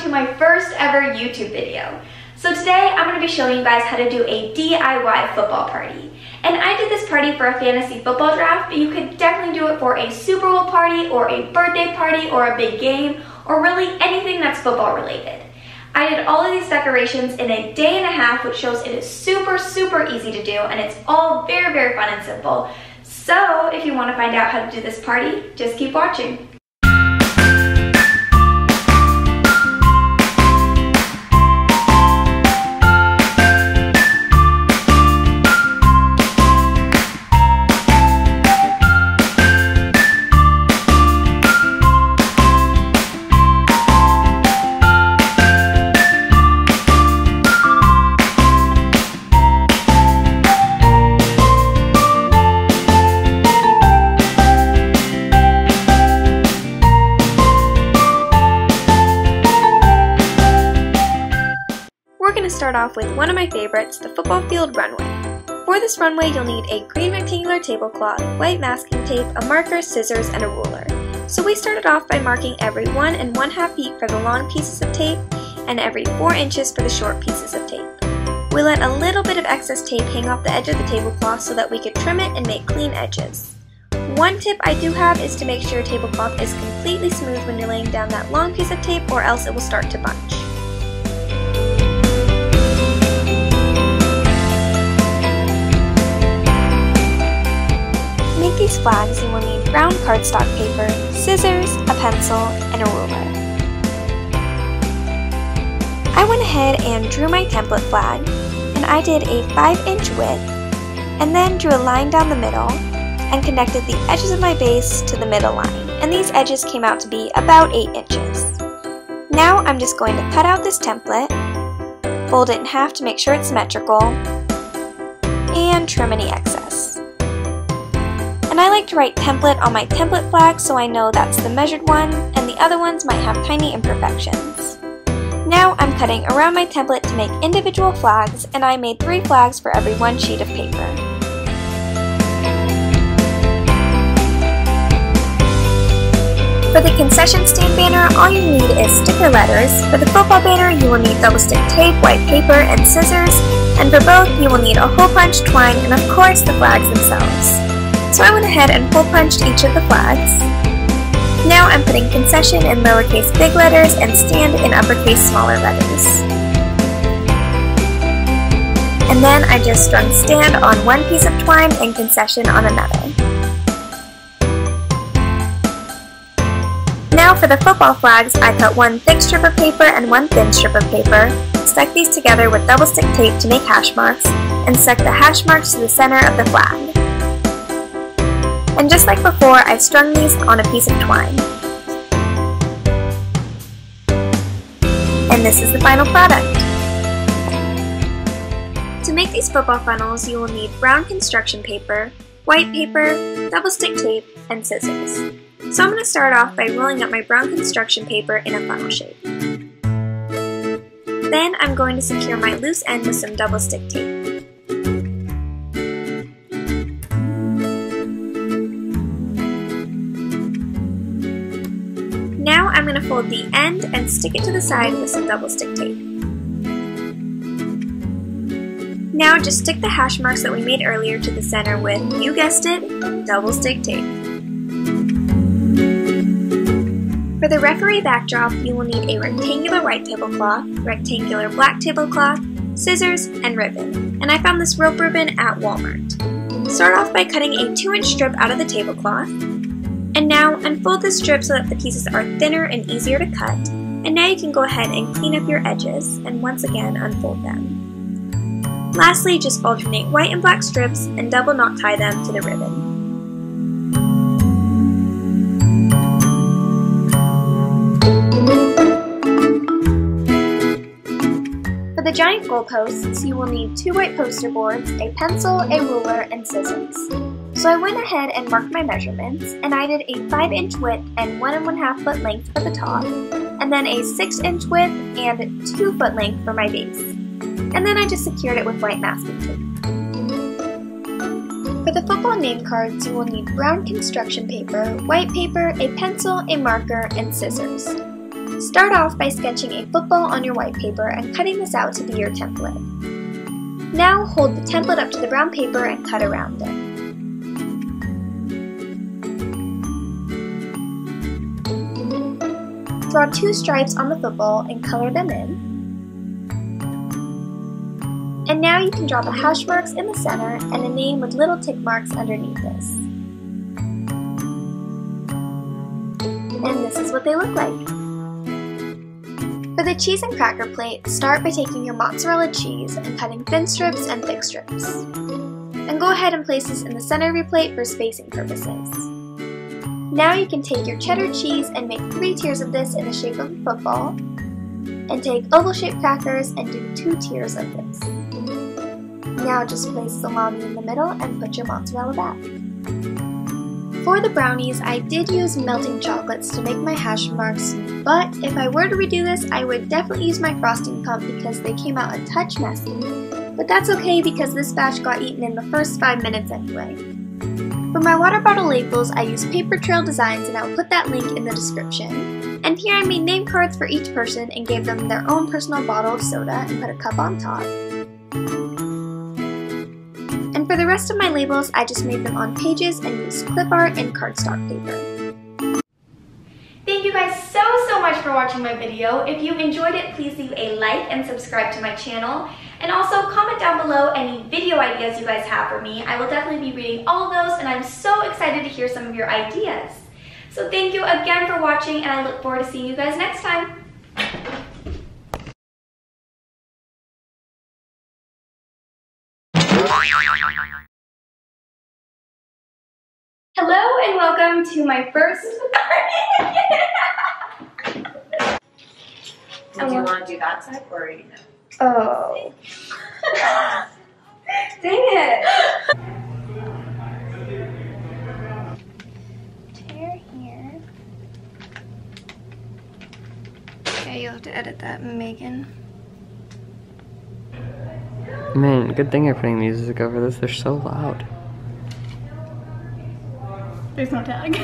to my first ever YouTube video. So today I'm going to be showing you guys how to do a DIY football party. And I did this party for a fantasy football draft, but you could definitely do it for a Super Bowl party or a birthday party or a big game or really anything that's football related. I did all of these decorations in a day and a half, which shows it is super easy to do, and it's all very fun and simple. So if you want to find out how to do this party, just keep watching. We're going to start off with one of my favorites, the football field runway. For this runway, you'll need a green rectangular tablecloth, white masking tape, a marker, scissors, and a ruler. So we started off by marking every 1 1/2 feet for the long pieces of tape and every 4 inches for the short pieces of tape. We let a little bit of excess tape hang off the edge of the tablecloth so that we could trim it and make clean edges. One tip I do have is to make sure your tablecloth is completely smooth when you're laying down that long piece of tape, or else it will start to bunch. To make these flags, you will need brown cardstock paper, scissors, a pencil, and a ruler. I went ahead and drew my template flag, and I did a 5-inch width, and then drew a line down the middle, and connected the edges of my base to the middle line, and these edges came out to be about 8 inches. Now I'm just going to cut out this template, fold it in half to make sure it's symmetrical, and trim any excess. And I like to write template on my template flag so I know that's the measured one, and the other ones might have tiny imperfections. Now I'm cutting around my template to make individual flags, and I made 3 flags for every 1 sheet of paper. For the concession stand banner, all you need is sticker letters. For the football banner, you will need double stick tape, white paper, and scissors, and for both, you will need a hole punch, twine, and of course the flags themselves. So I went ahead and hole punched each of the flags. Now I'm putting concession in lowercase big letters and stand in uppercase smaller letters. And then I just strung stand on one piece of twine and concession on another. Now for the football flags, I cut one thick strip of paper and one thin strip of paper, stuck these together with double stick tape to make hash marks, and stuck the hash marks to the center of the flag. And just like before, I strung these on a piece of twine. And this is the final product. To make these football funnels, you will need brown construction paper, white paper, double stick tape, and scissors. So I'm going to start off by rolling up my brown construction paper in a funnel shape. Then I'm going to secure my loose end with some double stick tape. Now I'm going to fold the end and stick it to the side with some double stick tape. Now just stick the hash marks that we made earlier to the center with, you guessed it, double stick tape. For the referee backdrop, you will need a rectangular white tablecloth, rectangular black tablecloth, scissors, and ribbon. And I found this rope ribbon at Walmart. Start off by cutting a 2-inch strip out of the tablecloth. And now unfold the strip so that the pieces are thinner and easier to cut. And now you can go ahead and clean up your edges and once again unfold them. Lastly, just alternate white and black strips and double knot tie them to the ribbon. For the giant goalposts, you will need 2 white poster boards, a pencil, a ruler, and scissors. So I went ahead and marked my measurements, and I did a 5-inch width and 1 1/2 foot length for the top, and then a 6-inch width and 2 foot length for my base. And then I just secured it with white masking tape. For the football name cards, you will need brown construction paper, white paper, a pencil, a marker, and scissors. Start off by sketching a football on your white paper and cutting this out to be your template. Now hold the template up to the brown paper and cut around it. Draw 2 stripes on the football and color them in. And now you can draw the hash marks in the center and a name with little tick marks underneath this. And this is what they look like. For the cheese and cracker plate, start by taking your mozzarella cheese and cutting thin strips and thick strips. And go ahead and place this in the center of your plate for spacing purposes. Now you can take your cheddar cheese and make 3 tiers of this in the shape of a football, and take oval-shaped crackers and do 2 tiers of this. Now just place salami in the middle and put your mozzarella back. For the brownies, I did use melting chocolates to make my hash marks, but if I were to redo this, I would definitely use my frosting pump because they came out a touch messy. But that's okay because this batch got eaten in the first 5 minutes anyway. For my water bottle labels, I used paper trail designs and I'll put that link in the description. And here I made name cards for each person and gave them their own personal bottle of soda and put a cup on top. And for the rest of my labels, I just made them on pages and used clip art and cardstock paper. Thank you guys so much for watching my video. If you enjoyed it, please leave a like and subscribe to my channel. And also comment down below any video ideas you guys have for me. I will definitely be reading all of those and I'm so excited to hear some of your ideas. So thank you again for watching and I look forward to seeing you guys next time. Hello and welcome to my first Do you want to do that side or you know? Oh. Dang it. Tear here. Okay, you'll have to edit that, Megan. Man, good thing you're putting music over this. They're so loud. There's no tag.